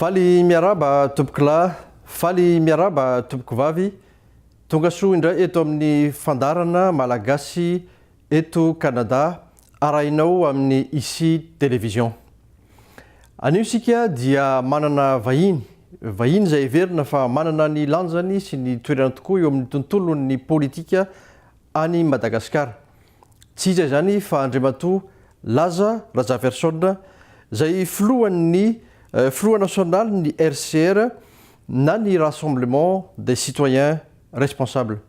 Faly miaraba tompoko lahy, faly miaraba tompoko vavy. Tonga soa indray eto amin'ny fandarana malagasy eto Canada, arahinao amin'ny Ici Télévision. Anio sika dia manana vahiny izay heverina fa manana ny lanjany sy ny toerana tokoa eo amin'ny tontolon'ny politika any Madagasikara. Tsy izay zany fa Andriamatoa Laza Rajaverson izay Front national ny RCR na ny Rassemblement des citoyens responsables.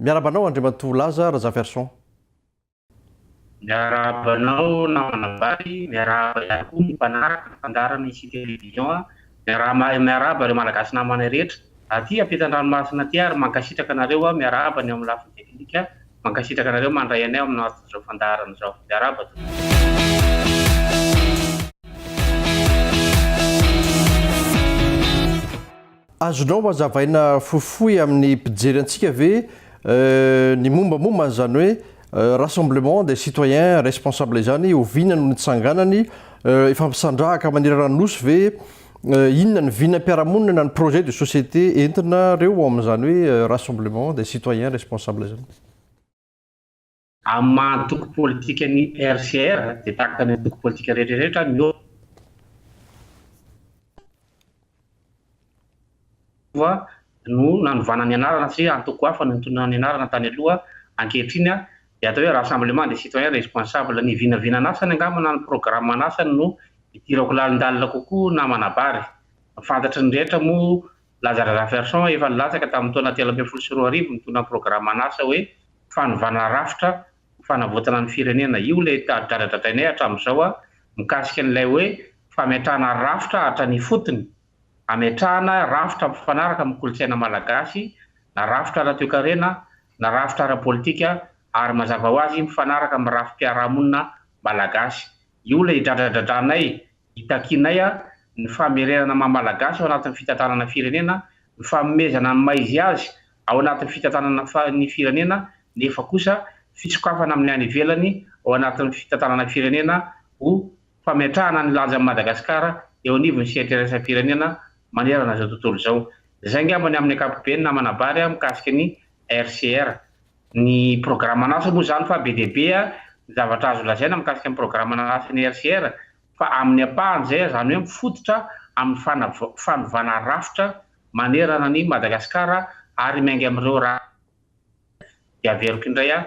Miarabanao Andriamatoa Laza Rajaverson. Miarabanao namana vary, miaraba ihany koa ny mpanaraka fandarana Ici Télévision, miaraba ireo malagasy namana rehetra. Aty ampitan-dranomasina aty ary mankasitraka anareo miaraba ny amin'ny lafiny teknika, mankasitraka anareo mandray anay amin'ny anatin'izao fandarana izao. Miaraba. Azonao mazavaina fohifohy amin'ny mpijery antsika ve ny mombamomba zany hoe Rassemblement des citoyens responsables zany ovinana no nitsanganany ifampisandrahaka manerana nosy ve inona ny vinam-piarahamonina na ny projet de société entina reo amin'izany hoe Rassemblement des citoyens responsables zany. Amin'ny mahantoko politika ny RCR dia tahaka ny antoko politika rehetrarehetra no nanovana ny anarana sy antoko hafa no nitondra ny anarana tany aloha ankehitriny dia atao hoe Rassemblement des citoyens responsables. Ny vinavinana asany angambana ny programme asany no itirako lalindalina kokoa namana bary. Fantatry ny rehetra moa Laza Rajaverson efa nilatsaka tamin'ny taona 2014 nitondra ny programme asa hoe fanovana rafitra fanavotana ny firenena. Io ilay tadaradradrainay hatramin'izao mikasika an'ilay hoe fametrahana rafitra hatrany fotony, ametrahana rafitra mifanaraka amin'ny kolontsaina malagasy, na rafitra ara-toekarena, na rafitra ara-politika, ary mazava ho azy mifanaraka amin'ny rafim-piarahamonina malagasy. Io ilay dradradranay hitakinay ny famerenana malagasy ao anatin'ny fitantanana firenena, ny famomezana ny maizy azy ao anatin'ny fitantanana ny firenena, nefa kosa fitsokafana amin'ny any ivelany ao anatin'ny fitantanana firenena ho fametrahana ny lanjan'i Madagasikara eo anivon'ny firenena manerana izao tontolo izao. Izay ngambany amin'ny ankapobeny namana bary mikasika ny RCR. Ny programme asa moa zany fa be dia be zavatra azo lazaina mikasika ny programme asa ny RCR fa amin'ny apahany izay zany hoe mifototra amin'ny fanovana rafitra manerana ny Madagasikara ary miainga amin'ireo raha dia averiko indray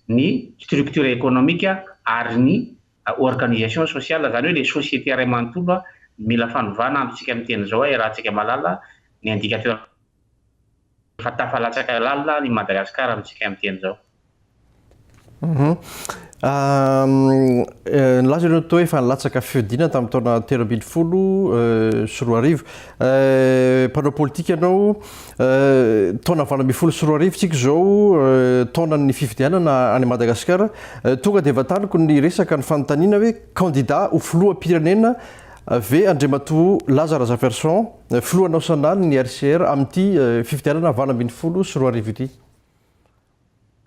ny structure économique ary ny organisation sociale zany hoe les sociétés iray manontolo mila fanovana amintsika amin'ny teny izao raha tsika malala ny indicateur fa tafalatsaka lalina ny Madagasikara amintsika amin'ny teny izao. Laza ianao toa efa nilatsaka fiodina tamin'ny taona 2010 sy 2010. Mpanao politika ianao taona 2010 sy 2010 tsika izao taonan'ny fifidianana any Madagasikara. Tonga dia vataniko ny resaka ny fanontaniana hoe candidat ho filoham-pirenena ve Andriamatoa Laza Rajaverson filoha nasional ny RCR amin'ity fifidianana 2010 sy 2010 ity.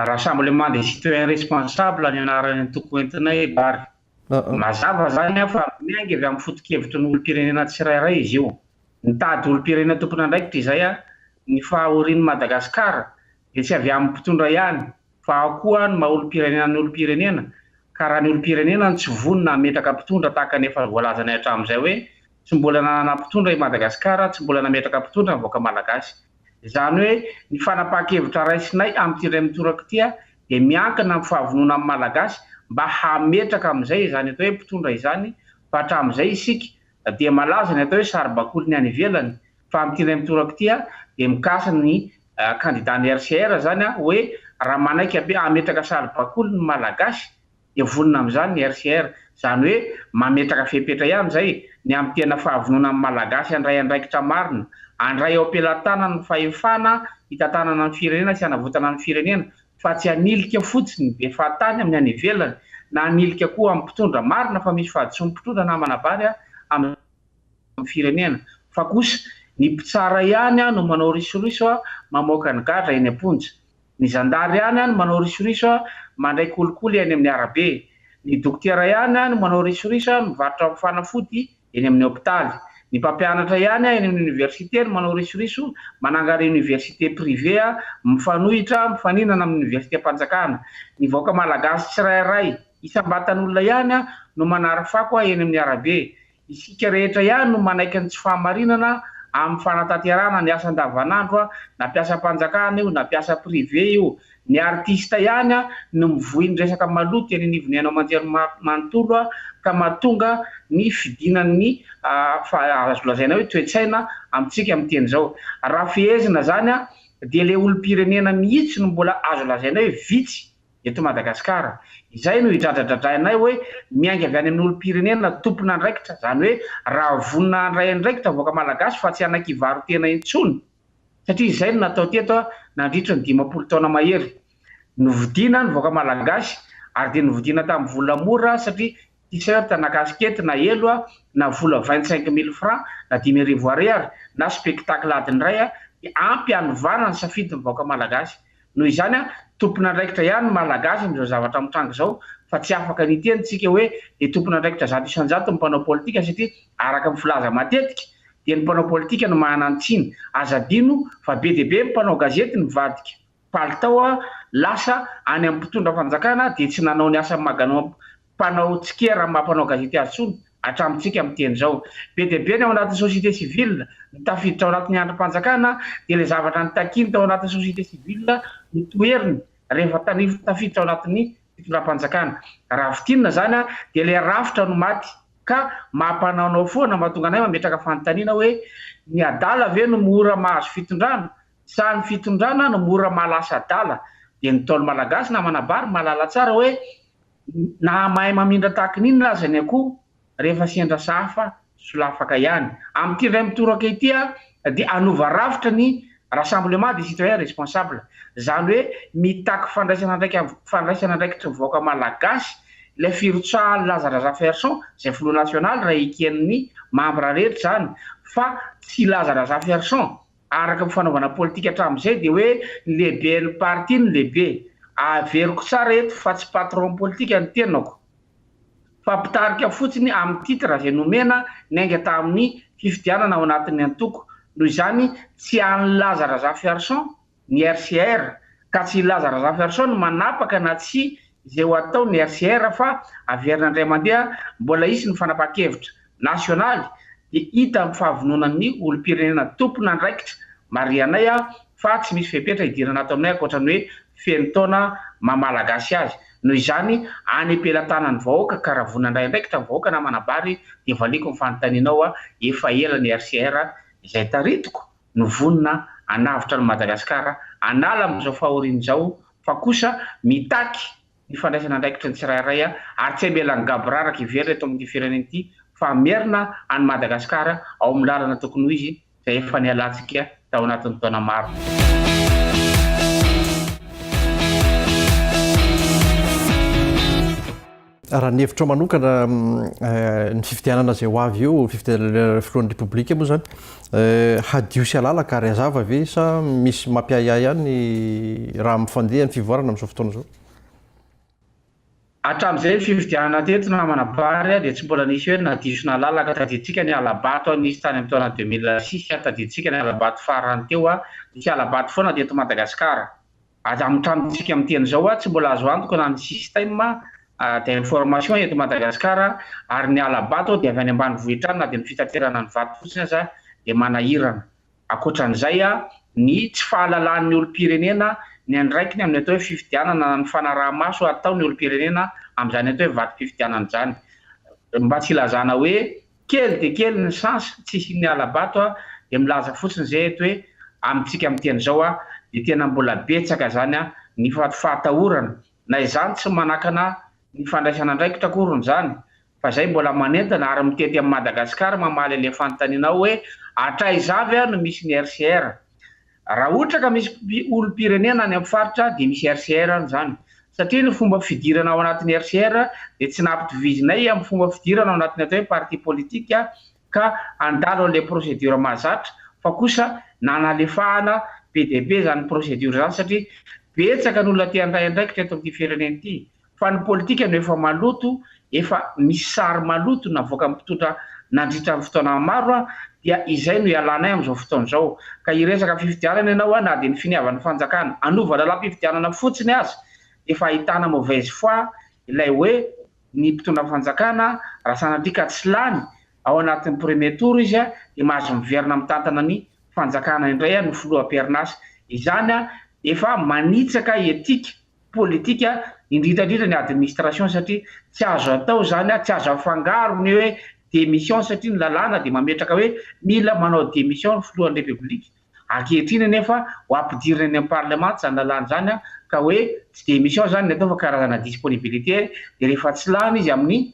Rassemblement des citoyens responsables ny anarany antoko entinay bary. Mazava zany fa miainga avy amin'ny foto-kevitry ny olo-pirenena tsirairay izy io. Nitady olo-pirenena tompona andraikitra izay ny fahorian'ny Madagasikara dia tsy avy amin'ny mpitondra ihany fa koa ny maha olo-pirenena ny olo-pirenena. Ka raha ny olo-pirenena ny tsy vonona hametraka mpitondra tahaka ny efa voalazanay hatramin'izay hoe tsy mbola nanana mpitondra i Madagasikara, tsy mbola nametraka mpitondra ny vahoaka malagasy. Izany hoe ny fanapahan-kevitra raisinay amin'ity iray mitoraka ity dia miankina amin'ny fahavonona amin'ny malagasy mba hametraka amin'izay izany atao hoe mpitondra izany, fa hatramin'izay isika dia malaza ny atao hoe saribakoly ny any ivelany. Fa amin'ity iray mitoraka ity dia mikasika ny candidat ny RCR zany hoe raha manaiky hametraka saribakoly ny malagasy dia vonona amin'izany ny RCR. Izany hoe mametraka fepetra ihany zay ny amin'ny tena fahavonona amin'ny malagasy handray andraikitra marina, handray ao am-pelantanana ny fahefana hitantanana ny firenena sy hanavotana ny firenena, fa tsy hanilika fotsiny be fahatany amin'ny any ivelany na hanilika koa amin'ny mpitondra marina fa misy fahadiso ny mpitondra namana bary amin'ny firenena. Fa kosa ny mpitsara ihany no manao risoriso mamoaka ny gadra eny am-ponja. Ny zandary ihany no manao risoriso mandray kolikoly eny amin'ny arabe. Ny dokotera ihany no manao risoriso mivarotra fanafody eny amin'ny hôpitaly. Ny mpampianatra ihany eny amin'ny université manao risoriso manangary université privé mifanohitra mifaninana amin'ny université mpanjakana. Ny vahoaka malagasy tsirairay isam-batan'olona ihany no manary fako eny amin'ny arabe. Isika rehetra ihany no manaiky ny tsy fahamarinana amin'ny fanatanterahana ny asa andavanandro na piasa mpanjakana io na piasa privé io. Ny artista ihany no mivohy ny resaka maloto eny anivony hainao manjery manontolo ka mahatonga ny fidinan'ny azo lazaina hoe toe-tsaina amintsika amin'ny teny zao. Raha fehezina zany dia le olom-pirenena mihitsy no mbola azo lazaina hoe vitsy eto Madagasikara. Izay no hidradradradrainay hoe miainga avy any amin'ny olom-pirenena tompona andraikitra, zany hoe raha vonina andray andraikitra voaka malagasy fa tsy anakivaro tena intsony. Satria izay no natao teto nandritra ny 10 taona mahery. Novidiana ny voaka malagasy ary dia novidiana tamin'ny vola mora satria t-shirt na kaskety na elo na vola 25 000 francs na 5,000 ariary na spectacle adiny iray dia ampy hanovana ny safidin'ny vahoaka malagasy. Noho izany tompona andraikitra ihany malagasy amin'izao zavatra mitrango zao fa tsy afaka nitentsika hoe dia tompona andraikitra 100% ny mpanao politika satria araka ny filaza matetika dia ny mpanao politika no mahanantsiny. Azadino fa be dia be mpanao gazety mivadika palitao lasa any amin'ny mpitondra fanjakana dia tsy nanao ny asa maganao mpanao tsikera mampanao gazety azy tsony hatramintsika amin'ny teny zao. Be dia be ny ao anatin'ny société civile nitafiditra ao anatin'ny androm-panjakana dia le zavatra nitakiny tao anatin'ny société civile nitoeriny rehefa tafiditra ao anatin'ny fitondram-panjakana. Raha fitinina zany dia le rafitra no maty ka mampanaonao foana mahatonga anay mametraka fanontaniana hoe ny adala ve no mora mahazo fitondrana sa ny fitondrana no mora mahalasa adala. Dia ny taolo malagasy na manabary mahalala tsara hoe na mahay mamindra tahaka n'inona aza ny akoho rehefa sendra safa solafaka ihany. Amin'ity ray mitoraka ity dia anova rafitra ny rassemblement des citoyens responsables, zany hoe mitaky fandraisana andraikitra vahoaka malagasy le firotsahan'ny Lazara Ferson zay filoha nasionaly raha eken'ny membre rehetra zany fa tsy Lazara Ferson araka ny fanaovana politika hatramin'izay dia hoe lehibe ny parti ny lehibe. Averiko tsara eto fa tsy patron politika ny tenako fa mpitarika fotsiny amin'ny titre zay nomena nainga tamin'ny fifidianana ao anatin'ny antoko. Noho izany tsy any Lazara Ferson ny RCR ka tsy Lazara Ferson no manapaka na tsy izay ho atao ny RCR fa averina indray mandeha mbola isy ny fanapahan-kevitra nasionaly dia hita amin'ny fahavononan'ny olom-pirenena tompona andraikitra marianay fa tsy misy fepetra hidirana ato aminay ankoatran'ny hoe feno taona mamalagasy azy. Noho izany any ampelantanan'ny vahoaka ka raha vonina indray andraikitra ny vahoaka na manabary dia valiko ny fanontanianao efa ela ny RCR izay taritiko no vonina anavitra ny Madagasikara anala amin'izao fahoriana zao fa kosa mitaky ny fandraisana andraikitra ny tsirairay ary tsy amelan'ny gaboraraka iverina eto amin'ity firenena ity fa merina any Madagasikara ao amin'ny lalana tokony ho izy izay efa nialantsika tao anatin'ny taona maro. Raha ny hevitro manokana ny fifidianana zay ho avy io fifidianana filohan'ny repoblika moa zany hadio sy alalaka ary hazava ve sa misy mampiayay ihany raha mifandeha ny fivoarana amin'izao fotoana zao? Hatramin'izay fifidianana teto na manabary dia tsy mbola nisy hoe nadio sy nalalaka. Tadiditsika ny alabato nisy tany amin'ny taona 2006 tadiditsika ny alabato farany teo nisy alabato foana teto Madagasikara. Amin'ny tranontsika amin'ny teny zao tsy mbola azo antoka na ny système de information eto Madagasikara ary ny alabato dia avy any ambanivohitra na dia ny fitaterana ny vato fotsiny aza dia manahirana. Ankoatran'izay ny tsy fahalalan'ny olom-pirenena ny andraikiny amin'ny atao hoe fifidianana ny fanaraha-maso atao ny olom-pirenena amin'izany atao hoe vato fifidianana izany. Mba tsy ilazana hoe kely dia kely ny chance tsisy ny alabato dia milaza fotsiny izay eto hoe amintsika amin'ny teny zao dia tena mbola betsaka zany ny fahatahorana na izany tsy manakana ny fandraisana andraikitra akorony zany fa zay mbola manentana ary mitety amin'ny Madagasikara mamaly le fanontanianao hoe atray zavy no misy ny RCR. Raha ohatra ka misy olom-pirenena any amin'ny faritra dia misy RCR zany satria ny fomba fidirana ao anatin'ny RCR dia tsy nampitovizinay amin'ny fomba fidirana ao anatin'ny atao hoe parti politika ka andalo le procédure mahazatra fa kosa nanalefahana be dia be zany procédure zany satria betsaka ny olona tia andray andraikitra eto amin'ity firenena ity fa ny politika no efa maloto efa misy sary maloto navoaka mpitondra nandritra amin'ny fotoana maro dia izay no ialana amin'izao fotoana izao. Ka iresaka fifidianana ianao na dia ny finiavan'ny fanjakana anovana lam-pifidianana fotsiny azy efa ahitana mauvaise foi ilay hoe ny mpitondra fanjakana raha sanatria ka tsy lany ao anatin'ny premier tour izy dia mahazo miverina mitantana ny fanjakana indray no filoham-perinasa. Izany efa manitsaka etika politika indridrandrindra ny administration satria tsy azo atao zany tsy azo afangaro ny hoe démission satria ny lalàna dia mametraka hoe mila manao démission ny filohan'ny république. Ankehitriny nefa ho ampidirina any amin'ny parlement zany lalàna zany ka hoe tsy démission zany ny atao fa karazana disponibilité dia rehefa tsy lany izy amin'ny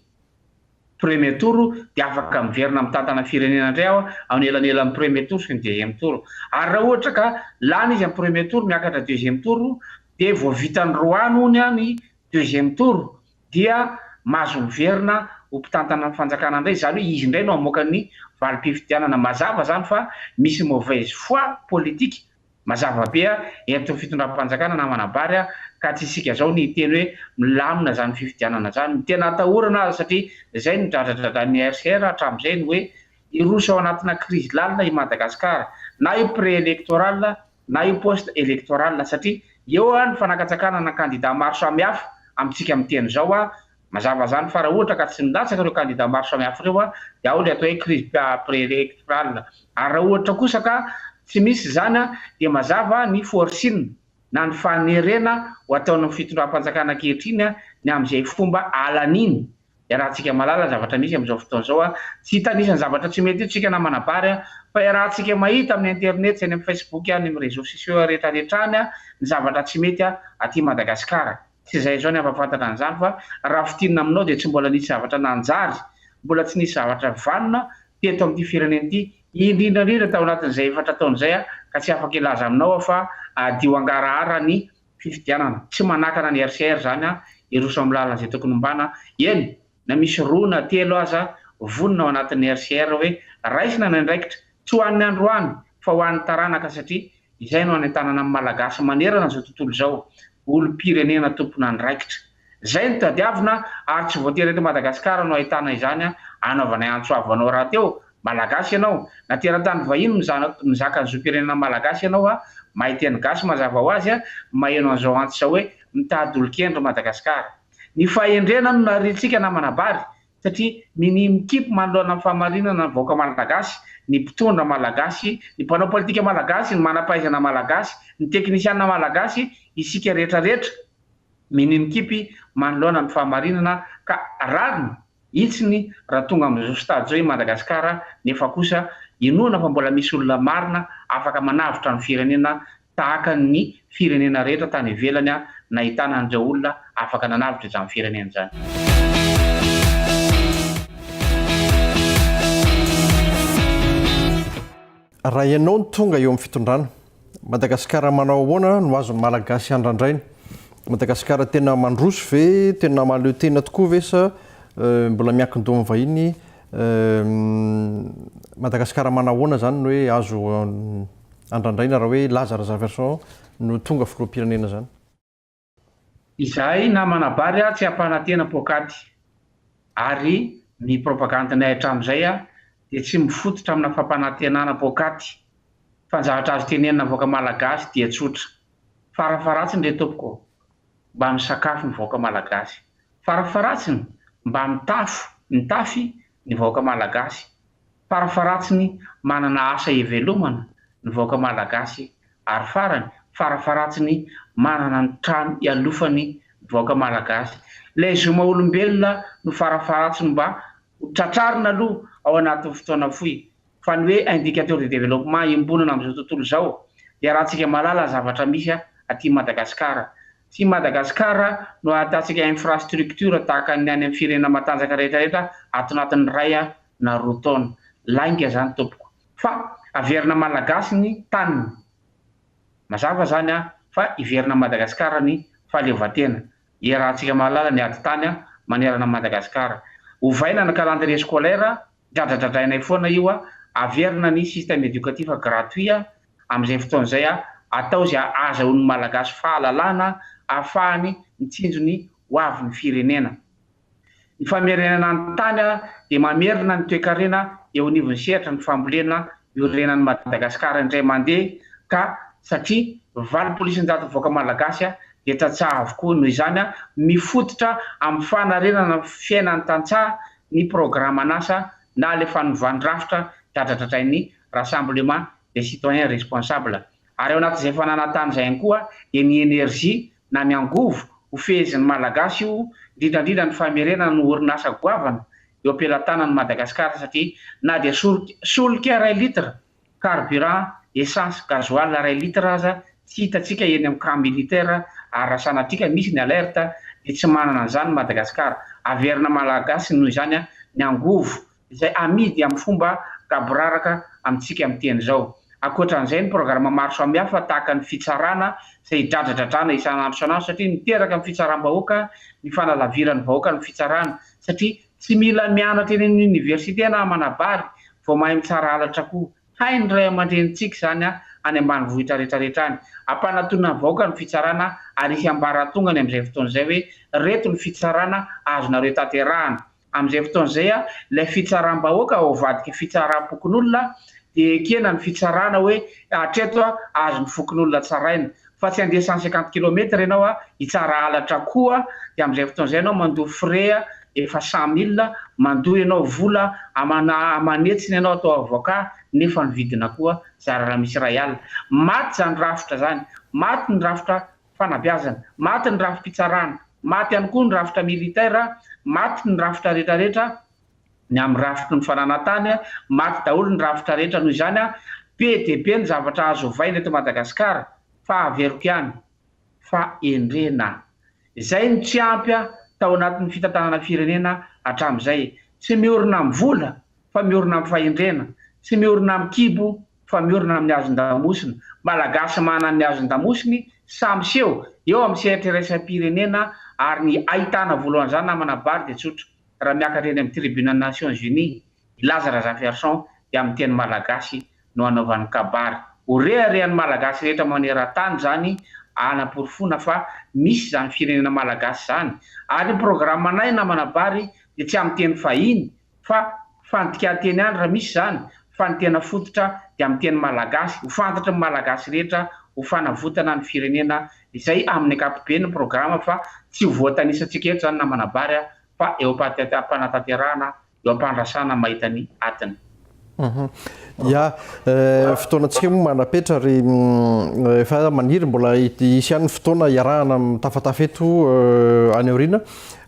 premier tour dia afaka miverina mitantana firenena indray amin'ny elanelan'ny premier tour sy ny deuxième tour. Ary raha ohatra ka lany izy amin'ny premier tour miakatra deuxième tour dia vao vitany roany ony ny deuxième tour dia mahazo miverina ho mpitantana ny fanjakana indray, zany hoe izy indray no hamoaka ny valim-pifidianana. Mazava zany fa misy mauvaise foi politique mazava be eto fitondram-panjakana na manabary ka tsy isika zao ny teny hoe milamina zany fifidianana zany. Tena atahorana azy satria izay ny dradradran'ny RCR hatramin'izay ny hoe iroso ao anatina crise lalina i Madagasikara, na io pré-électoral na io post électoral satria eo ny fanakatsakana na candidat maro samihafa amintsika amin'ny teny zao mazava zany fa raha ohatra ka tsy nilatsaka ireo candidat maro samihafa ireo dia ao le atao hoe crise pré-électoral. Ary raha ohatra kosa ka tsy misy zany dia mazava ny forcine na ny fanerena ho ataon'ny fitondram-panjakana ankehitriny ny amin'izay fomba alaniny. Raha tsika malala zavatra misy amin'izao fotoana zao tsy hitanisany zavatra tsy mety tsika na manabary fa raha tsika mahita amin'ny internet sy any amin'ny Facebook any amin'ny réseaux sociaux rehetrarehetrany ny zavatra tsy mety aty Madagasikara. Tsy izay zao ny ampafantatra an'izany fa raha fitinina aminao dia tsy mbola nisy zavatra nanjary, mbola tsy nisy zavatra vanona teto amin'ity firenena ity indrindrandrindra tao anatin'izay efatra taon'izay ka tsy afaka ilaza aminao fa adio angarahara ny fifidianana. Tsy manakana ny RCR zany iroso amin'ny lalana izay tokony hombana. Eny na misy roa na telo aza vonona ao anatin'ny RCR hoe raisina ny andraikitra tsy ho an'ny androany fa ho an'ny taranaka satria izay no anentanana amin'ny malagasy manerana izao tontolo izao, olom-pirenena tompona andraikitra. Izay no tadiavina ary tsy voatery eto Madagasikara no ahitana izany anaovana antsoavanao raha teo malagasy ianao na teratany vahiny mizaka ny zoom-pirenena malagasy ianao mahiteny gasy mazava ho azy maheno an'izao antso izao hoe mitady olon-kendro Madagasikara. Ny fahendrena no narintsika na manabary satria minimikipy manoloana amin'ny fahamarinana ny vahoaka malagasy, ny mpitondra malagasy, ny mpanao politika malagasy, ny manam-pahaizana malagasy, ny teknisianina malagasy, isika rehetrarehetra minimikipy manoloana ny fahamarinana ka rariny itsiny raha tonga amin'izao stade zao i Madagasikara nefa kosa inoana fa mbola misy olona marina afaka manavitra ny firenena tahaka ny firenena rehetra tany ivelany nahitana an'ireo olona afaka nanavitra izany firenena izany. Raha ianao ny tonga eo amin'ny fitondrana, Madagasikara manao ahoana no azon'ny malagasy andrandraina? Madagasikara tena mandroso ve, tena mahaleo tena tokoa ve sa mbola miankin-doha vahiny? Madagasikara manao ahoana zany no hoe azo andrandraina raha hoe Lazare Version no tonga filoham-pirenena zany? Izahay na manabary tsy ampanantena pokaty ary ny propagandinay hatramin'izay dia tsy mifototra amina fampanantenana pokaty fa ny zavatra azo tenenina vahoaka malagasy dia tsotra. Farafaratsiny ilay tompoko mba misakafo ny vahoaka malagasy, farafaratsiny mba mitafy ny vahoaka malagasy, farafaratsiny manana asa ivelomana ny vahoaka malagasy, ary farafaratsiny manana ny trano ialofany vahoaka malagasy. Ilay zoma olombelona no farafaratsiny mba tratrarina aloha ao anatin'ny fotoana fohy fa ny hoe indicateur de développement imbonana amin'izao tontolo izao dia raha tsika malala zavatra misy aty Madagasikara. Tsy Madagasikara no ahitantsika infrastructure tahaka ny any amin'ny firenena matanjaka rehetrarehetra ato anatin'ny ray na roa taona. Lainga zany tompoko fa averina malagasy ny taniny. Mazava zany fa iverina Madagasikara ny fahaleovantena. Rahantsika malala ny ady tany manerana Madagasikara. Ovaina ny calendrier scolaire dradradradrainay foana io averina ny système éducatif gratuit amin'izay fotoana izay atao izay azahoan'ny malagasy fahalalana ahafahany mitsinjo ny ho avy ny firenena. ny famerenana ny tany dia mamerina ny toe-karena eo anivon'ny sehatra ny fambolena iorenan'ny Madagasikara indray mandeha ka satria valopolo isan-jato voaka malagasy dia tantsaha avokoa noho izany mifototra amin'ny fanarenana fiainan'ny tantsaha ny programa an'asa na le fanovàn-drafitra dradradratrain'ny rassemblement des citoyens responsables. Ary ao anatin'izay fananantany izay ihany koa dia ny énergie na ny angovo ho fehezin'ny malagasy io indrindrandrindra ny famerenana ny orinasa goavana eo ampelantanan'ny Madagasikara satria na dia solika 1 litre carburant essence gasoil 1 litre aza tsy hitatsika eny amin'ny camp militaire ary rasanatrika misy ny alerte dia tsy manana an'izany Madagasikara. Averina malagasy noho izany ny angovo izay amidy amin'ny fomba kabraraka amintsika amin'ny teny izao. Ankoatran'izay ny programa maro samihafa tahaka ny fitsarana izay dradradradrana isan'andro isan'andro satria miteraka amin'ny fitsaram-bahoaka ny fanalaviran'ny vahoaka ny fitsarana satria tsy mila mianatra eny amin'ny université na manabary vao mahay mitsara halatra koa. Hainy ray aman-drenitsika izany any ambanivohitra rehetrarehetra any. Ampanatona ny vahoaka ny fitsarana ary isy ambaratonga ny amin'izay fotoana izay hoe reto ny fitsarana azonareo tanterahana. Amin'izay fotoana izay ilay fitsaram-bahoaka ao vadika fitsaram-pokon'olona dia kena ny fitsarana hoe hatreto azo ny fokon'olona tsaraina fa tsy andeha 150 km ianao hitsara halatra koa dia amin'izay fotoana izay ianao mandoha frais efa 100 000 mandoha ianao vola amanetsiny ianao atao avocat nefa ny vidina koa zara misy ray alina. Maty zany rafitra zany, maty ny rafitra fanabeazana, maty ny rafim-pitsarana, maty ihany koa ny rafitra militaire, maty ny rafitra rehetrarehetra ny amin'ny rafitry ny fananantany, maty daholo ny rafitra rehetra noho izany be dia be ny zavatra azo ovaina eto Madagasikara fa averiko ihany fa endrena. Izay ny tsy ampy tao anatin'ny fitantanana firenena hatramin'izay. Tsy miorina amin'ny vola fa miorina amin'ny fahendrena, tsy miorina amin'ny kibo fa miorina amin'ny hazon-damosina. Malagasy manana ny hazon-damosiny samy seho eo amin'ny sehatra iraisam-pirenena ary ny ahitana voalohan'izany namana bary dia tsotra. Raha miakatra eny amin'ny tribunal Nations Unies ilaza Razafy-Harson dia amin'ny teny malagasy no anaovan'ny kabary. Horeharehan'ny malagasy rehetra maneran-tany zany anam-porofona fa misy zany firenena malagasy zany. Ary ny programa anay namana bary dia tsy amin'ny teny fahiny fa fandika-teny any raha misy zany fa ny tena fototra dia amin'ny teny malagasy ho fantatra ny malagasy rehetra ho fanavotana ny firenena izay amin'ny ankapobeny ny programa fa tsy ho voatanisantsika eto zany namana bary fa eo am-panatanterahana eo am-pandrasana mahita ny atiny. Ya, fotoanantsika moa manapetra ary efa maniry mbola hisy ihany fotoana iarahana mitafatafa eto any aoriana.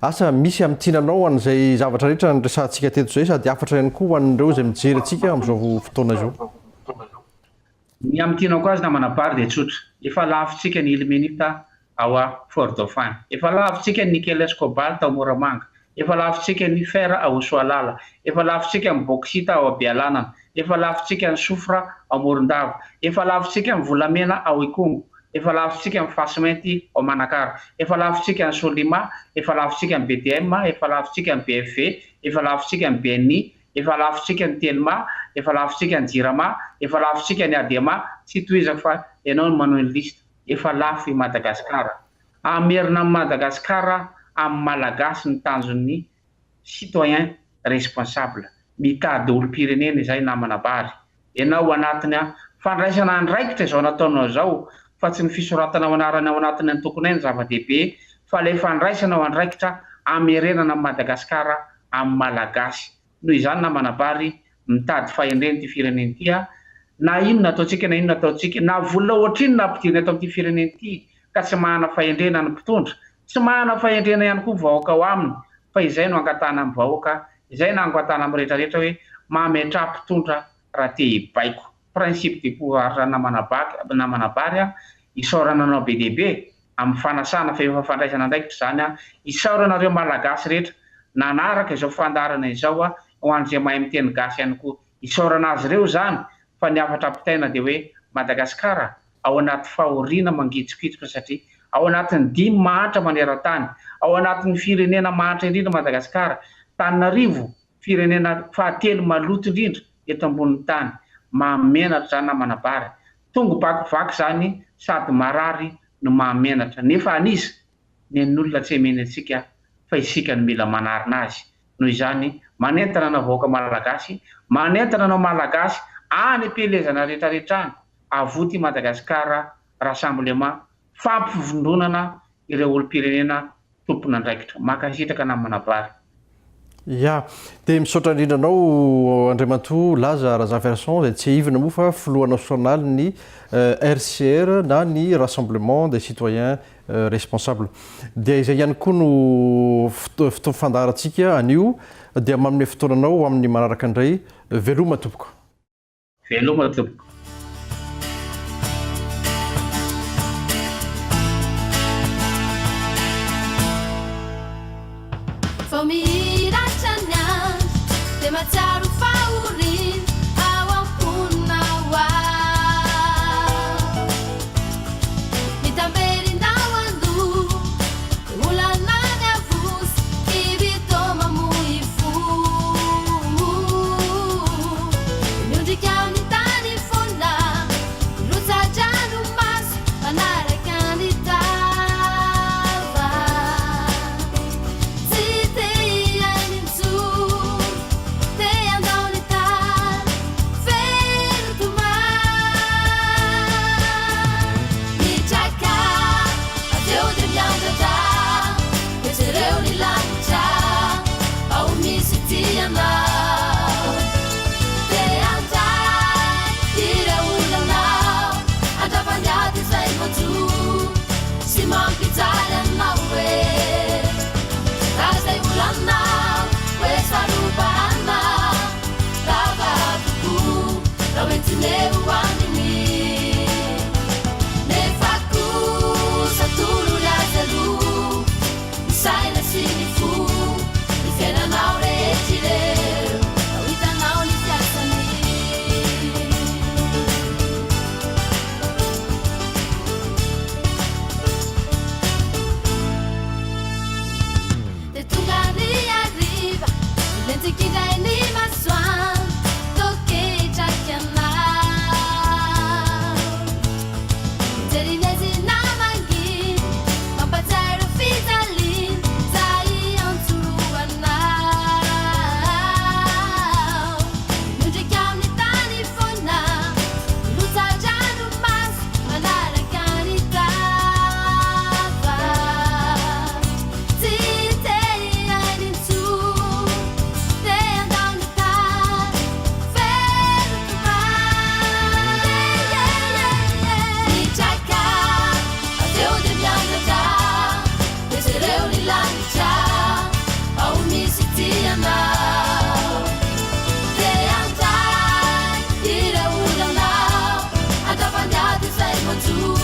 Asa misy amin'ny tinanao an'izay zavatra rehetra nyresantsika teto izay sady afatra ihany koa hoan'ireo izay mijery antsika amin'izao fotoana izao. Ny amin'ny tinako azy namana bary dia tsotra. Efa lavintsika ny Ilmenita ao Fort Dauphin. Efa lavintsika ny Nicolas Cobalt ao Moramanga. Efa lavintsika ny fer ao Soalala. Efa lavintsika ny bauxite ao Bealanana. Efa lavintsika ny soufre ao Morondava. Efa lavintsika ny volamena ao Ikongo. Efa lavintsika ny fasimenty ao Manakara. Efa lavintsika ny Solima. Efa lavintsika ny BDM. Efa lavintsika ny BFV. Efa lavintsika ny BNI. Efa lavintsika ny Telma. Efa lavintsika ny Jirama. Efa lavintsika ny Adema. Tsy tohizako fa ianao no manao ny lista. Efa lafo i Madagasikara. Amerina amin'ny Madagasikara amin'ny malagasy ny tanjon'ny citoyen responsable. Mitady olom-pirenena izay namana bary. Ianao anatiny fandraisana andraikitra izao nataonao izao fa tsy ny fisoratana ao anarana ao anatiny ny tokony ny zava-dehibe fa ilay fandraisana ao andraikitra amerenana amin'ny Madagasikara amin'ny malagasy. Noho izany namana bary mitady fahendreny ty firenena ity na inona ataontsika na inona ataontsika na vola ohatriny na ampidirina eto amin'ity firenena ity ka tsy manana fahendrena ny mpitondra, tsy manana fahendrena ihany koa vahoaka ao aminy fa izay no angatana amin'ny vahoaka, izay no angatana amin'ny rehetrarehetra hoe mametra mpitondra raha te hibaiko. Principe de pouvoir namana bary isaorana anao be dia be amin'ny fanasana fa efa fandraisana andraikitra zany isaoranareo malagasy rehetra nanaraka izao fandarana izao ho an'izay mahay miteny gasy ihany koa. Isaorana azy ireo zany fa ny afatra apitaina dia hoe Madagasikara ao anaty fahoriana mangitsikitsika satria ao anatin'ny 5 mahatra maneran-tany, ao anatin'ny firenena mahatra indrindra Madagasikara, Tananarivo firenena fahatelo maloto indrindra eto ambonin'ny tany. Mahamenatra zany namana bary. Tongo bakivaky zany sady marary no mahamenatra nefa anisy nen'olona tsy emeny antsika fa isika ny mila manarina azy noho izany manentana anao vahoaka malagasy manentana anao malagasy any am-pielezana rehetrarehetrany avoty Madagasikara rassemblement fampivondronana ireo olom-pirenena tompona andraikitra makasitraka namana vary. Ya, dia misaotra indrindra anao Andriamantoa Laza Razaverson izay tsy hivina moa fa filoha nasionaly ny RCR na ny Rassemblement des Citoyens Responsables. Dia izay ihany koa no fifandarantsika anio dia manome fotoananao amin'ny manaraka indray. Veloma tompoko. Veloma tompoko. To